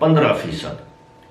15%।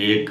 1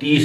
30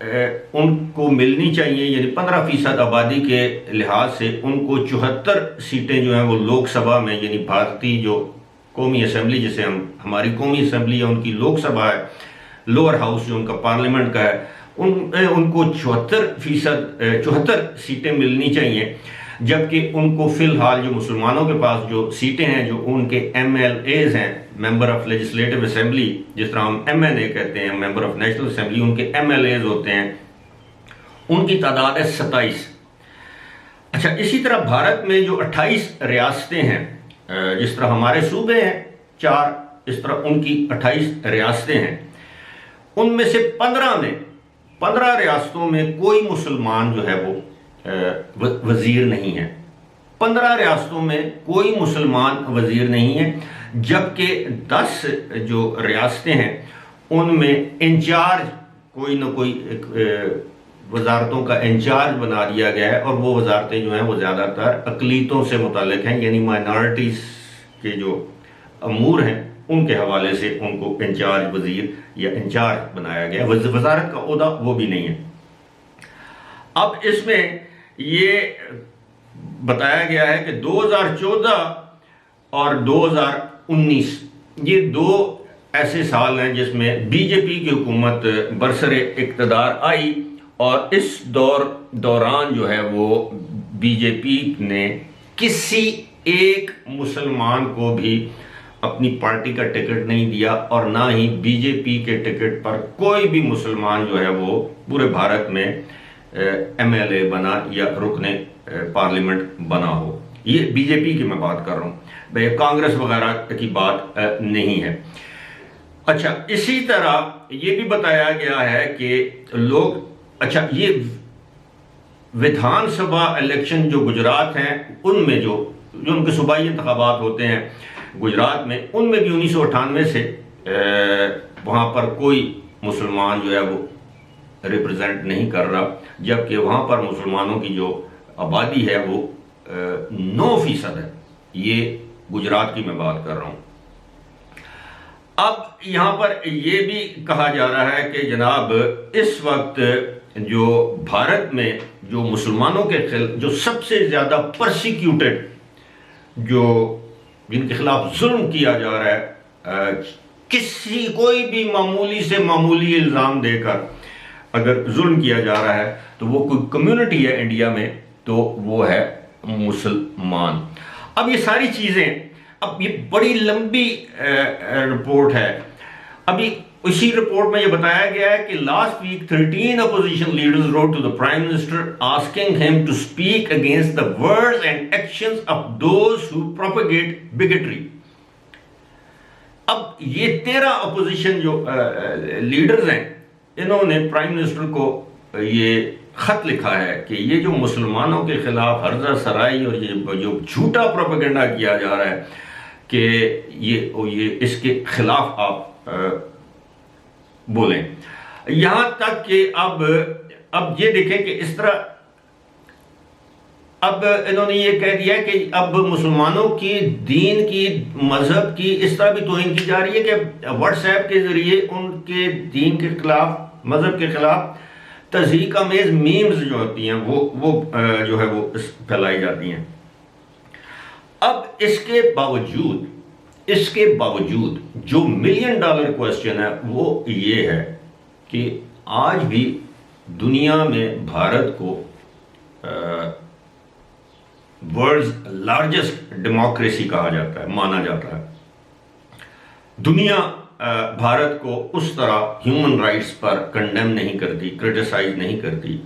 ان کو ملنی چاہیے، یعنی 15% آبادی کے لحاظ سے ان کو 74 سیٹیں جو ہیں وہ لوک سبھا میں، یعنی بھارتی جو قومی اسمبلی جسے ہماری قومی اسمبلی ہے، ان کی لوک سبھا ہے، لوور ہاؤس جو ان کا پارلیمنٹ کا ہے، ان کو 74 سیٹیں ملنی چاہیے، جبکہ ان کو فی الحال جو مسلمانوں کے پاس جو سیٹیں ہیں، جو ان کے ایم ایل ایز ہیں، ممبر آف لیجسلیٹو اسمبلی، جس طرح ہم ایم این اے کہتے ہیں، ممبر آف نیشنل اسمبلی، ان کے ایم ایل ایز ہوتے ہیں، ان کی تعداد ہے 27۔ اچھا، اسی طرح بھارت میں جو 28 ریاستیں ہیں، جس طرح ہمارے صوبے ہیں 4، اس طرح ان کی 28 ریاستیں ہیں، ان میں سے 15 ریاستوں میں کوئی مسلمان جو ہے وہ وزیر نہیں ہے۔ 15 ریاستوں میں کوئی مسلمان وزیر نہیں ہے، جبکہ 10 جو ریاستیں ہیں ان میں انچارج کوئی نہ کوئی وزارتوں کا انچارج بنا دیا گیا ہے، اور وہ وزارتیں جو ہیں وہ زیادہ تر اقلیتوں سے متعلق ہیں، یعنی مائنارٹیز کے جو امور ہیں ان کے حوالے سے ان کو انچارج وزیر یا انچارج بنایا گیا ہے۔ وزارت کا عہدہ وہ بھی نہیں ہے۔ اب اس میں یہ بتایا گیا ہے کہ 2014 اور 2019 یہ 2 ایسے سال ہیں جس میں بی جے پی کی حکومت برسر اقتدار آئی، اور اس دوران جو ہے وہ بی جے پی نے کسی ایک مسلمان کو بھی اپنی پارٹی کا ٹکٹ نہیں دیا، اور نہ ہی بی جے پی کے ٹکٹ پر کوئی بھی مسلمان جو ہے وہ پورے بھارت میں ایم ایل اے بنا یا رکن پارلیمنٹ بنا ہو۔ یہ بی جے پی کی میں بات کر رہا ہوں، بھئی کانگریس وغیرہ کی بات نہیں ہے۔ اچھا، اسی طرح یہ بھی بتایا گیا ہے کہ اچھا یہ ودھان سبھا الیکشن جو گجرات ہیں، ان میں جو ان کے صوبائی انتخابات ہوتے ہیں گجرات میں، ان میں بھی 1998 سے وہاں پر کوئی مسلمان جو ہے وہ ریپرزینٹ نہیں کر رہا، جبکہ وہاں پر مسلمانوں کی جو آبادی ہے وہ 9% ہے۔ یہ گجرات کی میں بات کر رہا ہوں۔ اب یہاں پر یہ بھی کہا جا رہا ہے کہ جناب اس وقت جو بھارت میں جو مسلمانوں کے جو سب سے زیادہ پرسیکیوٹڈ جن کے خلاف ظلم کیا جا رہا ہے، کوئی بھی معمولی سے معمولی الزام دے کر اگر ظلم کیا جا رہا ہے تو وہ کوئی کمیونٹی ہے انڈیا میں، تو وہ ہے مسلمان۔ اب یہ ساری چیزیں، اب یہ بڑی لمبی رپورٹ ہے۔ ابھی اسی رپورٹ میں یہ بتایا گیا ہے کہ last week 13 opposition leaders wrote to the Prime Minister asking him to speak against the words and actions of those who propagate bigotry۔ اب یہ 13 اپوزیشن جو لیڈرز ہیں، انہوں نے پرائم منسٹر کو یہ خط لکھا ہے کہ یہ جو مسلمانوں کے خلاف ہرزہ سرائی اور یہ جو جھوٹا پروپیگنڈا کیا جا رہا ہے کہ یہ اس کے خلاف آپ بولیں۔ یہاں تک کہ اب یہ دیکھیں کہ اس طرح اب انہوں نے یہ کہہ دیا کہ اب مسلمانوں کی دین کی، مذہب کی اس طرح بھی توہین کی جا رہی ہے کہ واٹس ایپ کے ذریعے ان کے دین کے خلاف، مذہب کے خلاف تضحیک آمیز میمز جو ہوتی ہیں وہ جو ہے وہ پھیلائی جاتی ہیں۔ اب اس کے باوجود جو $1 ملین کویسچن ہے وہ یہ ہے کہ آج بھی دنیا میں بھارت کو ورلڈز لارجسٹ ڈیموکریسی کہا جاتا ہے، مانا جاتا ہے۔ دنیا بھارت کو اس طرح ہیومن رائٹس پر کنڈیم نہیں کرتی، کرٹیسائز نہیں کرتی،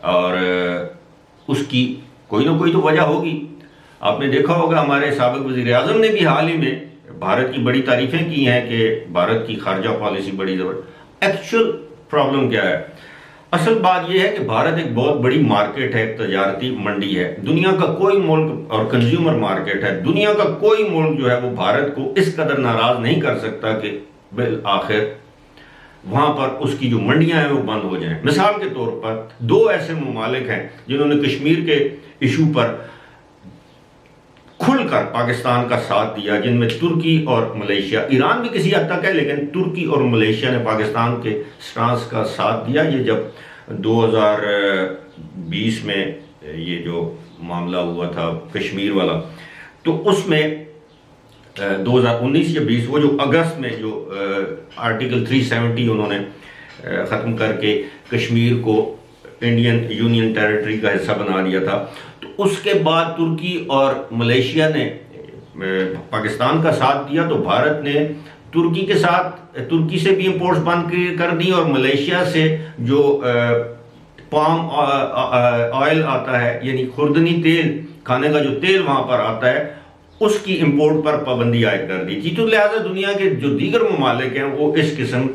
اور اس کی کوئی نہ کوئی تو وجہ ہوگی۔ آپ نے دیکھا ہوگا ہمارے سابق وزیر اعظم نے بھی حال ہی میں بھارت کی بڑی تعریفیں کی ہیں کہ بھارت کی خارجہ پالیسی بڑی زبردست۔ ایکچوئل پرابلم کیا ہے؟ اصل بات یہ ہے کہ بھارت ایک بہت بڑی مارکیٹ ہے، ایک تجارتی منڈی ہے، دنیا کا کوئی ملک، اور کنزیومر مارکیٹ ہے، دنیا کا کوئی ملک جو ہے وہ بھارت کو اس قدر ناراض نہیں کر سکتا کہ بالآخر وہاں پر اس کی جو منڈیاں ہیں وہ بند ہو جائیں۔ مثال کے طور پر 2 ایسے ممالک ہیں جنہوں نے کشمیر کے ایشو پر کھل کھل کر پاکستان کا ساتھ دیا، جن میں ترکی اور ملیشیا، ایران بھی کسی حد تک ہے لیکن ترکی اور ملیشیا نے پاکستان کے سٹانس کا ساتھ دیا۔ یہ جب 2020 میں یہ جو معاملہ ہوا تھا کشمیر والا، تو اس میں 2019 یا 20 وہ جو اگست میں جو آرٹیکل 370 انہوں نے ختم کر کے کشمیر کو انڈین یونین ٹیریٹری کا حصہ بنا دیا تھا، تو اس کے بعد ترکی اور ملیشیا نے پاکستان کا ساتھ دیا، تو بھارت نے ترکی کے ساتھ، ترکی سے بھی امپورٹس بند کر دی، اور ملیشیا سے جو پام آئل آتا ہے، یعنی خوردنی تیل، کھانے کا جو تیل وہاں پر آتا ہے، اس کی امپورٹ پر پابندی عائد کر دی تھی۔ تو لہٰذا دنیا کے جو دیگر ممالک ہیں وہ اس قسم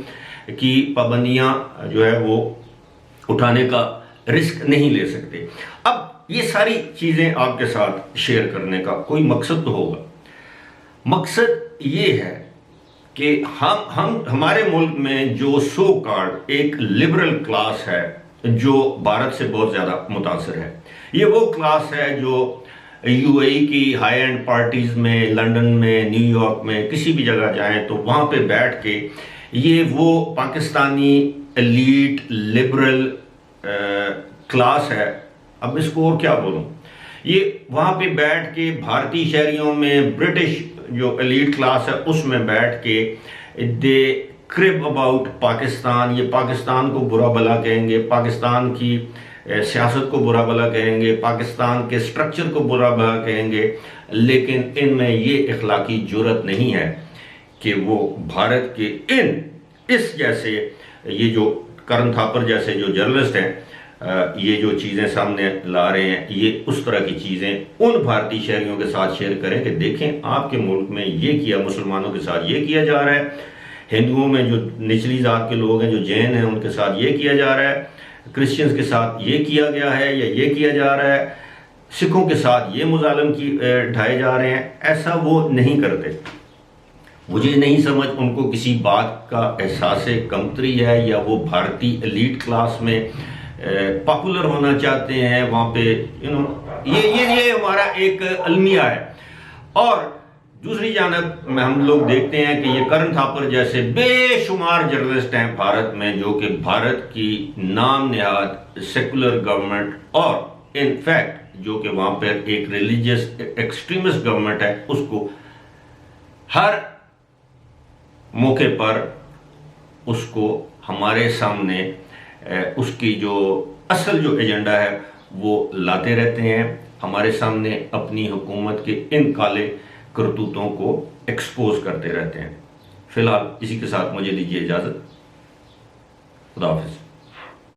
کی پابندیاں جو ہے وہ اٹھانے کا رسک نہیں لے سکتے۔ اب یہ ساری چیزیں آپ کے ساتھ شیئر کرنے کا کوئی مقصد تو ہوگا۔ مقصد یہ ہے کہ ہمارے ملک میں جو سو کارڈ ایک لبرل کلاس ہے جو بھارت سے بہت زیادہ متاثر ہے، یہ وہ کلاس ہے جو یو اے ای کی ہائی اینڈ پارٹیز میں، لندن میں، نیو یارک میں، کسی بھی جگہ جائیں تو وہاں پہ بیٹھ کے یہ وہ پاکستانی ایلیٹ لبرل کلاس ہے، اب اس کو اور کیا بولوں، یہ وہاں پہ بیٹھ کے بھارتی شہریوں میں برٹش جو ایلیٹ کلاس ہے اس میں بیٹھ کے دے کرب اباؤٹ پاکستان، یہ پاکستان کو برا بھلا کہیں گے، پاکستان کی سیاست کو برا بھلا کہیں گے، پاکستان کے سٹرکچر کو برا بھلا کہیں گے، لیکن ان میں یہ اخلاقی جرات نہیں ہے کہ وہ بھارت کے اس جیسے یہ جو کرن تھاپر جیسے جو جرنلسٹ ہیں یہ جو چیزیں سامنے لا رہے ہیں، یہ اس طرح کی چیزیں ان بھارتی شہریوں کے ساتھ شیئر کریں کہ دیکھیں آپ کے ملک میں یہ کیا، مسلمانوں کے ساتھ یہ کیا جا رہا ہے، ہندوؤں میں جو نچلی ذات کے لوگ ہیں جو جین ہیں ان کے ساتھ یہ کیا جا رہا ہے، کرسچنز کے ساتھ یہ کیا گیا ہے یا یہ کیا جا رہا ہے، سکھوں کے ساتھ یہ مظالم ڈھائے جا رہے ہیں۔ ایسا وہ نہیں کرتے۔ مجھے نہیں سمجھ ان کو کسی بات کا احساس کمتری ہے یا وہ بھارتی ایلیٹ کلاس میں پاپولر ہونا چاہتے ہیں وہاں پہ، یہ ہمارا ایک المیہ ہے۔ اور دوسری جانب میں ہم لوگ دیکھتے ہیں کہ یہ کرن تھاپر جیسے بے شمار جرنلسٹ ہیں بھارت میں جو کہ بھارت کی نام نہاد سیکولر گورنمنٹ اور ان فیکٹ جو کہ وہاں پر ایک ریلیجیس ایکسٹریمسٹ گورنمنٹ ہے، اس کو ہر موقع پر اس کو ہمارے سامنے اس کی جو اصل جو ایجنڈا ہے وہ لاتے رہتے ہیں، ہمارے سامنے اپنی حکومت کے ان کالے کرتوتوں کو ایکسپوز کرتے رہتے ہیں۔ فی الحال اسی کے ساتھ مجھے دیجیے اجازت، خدا حافظ۔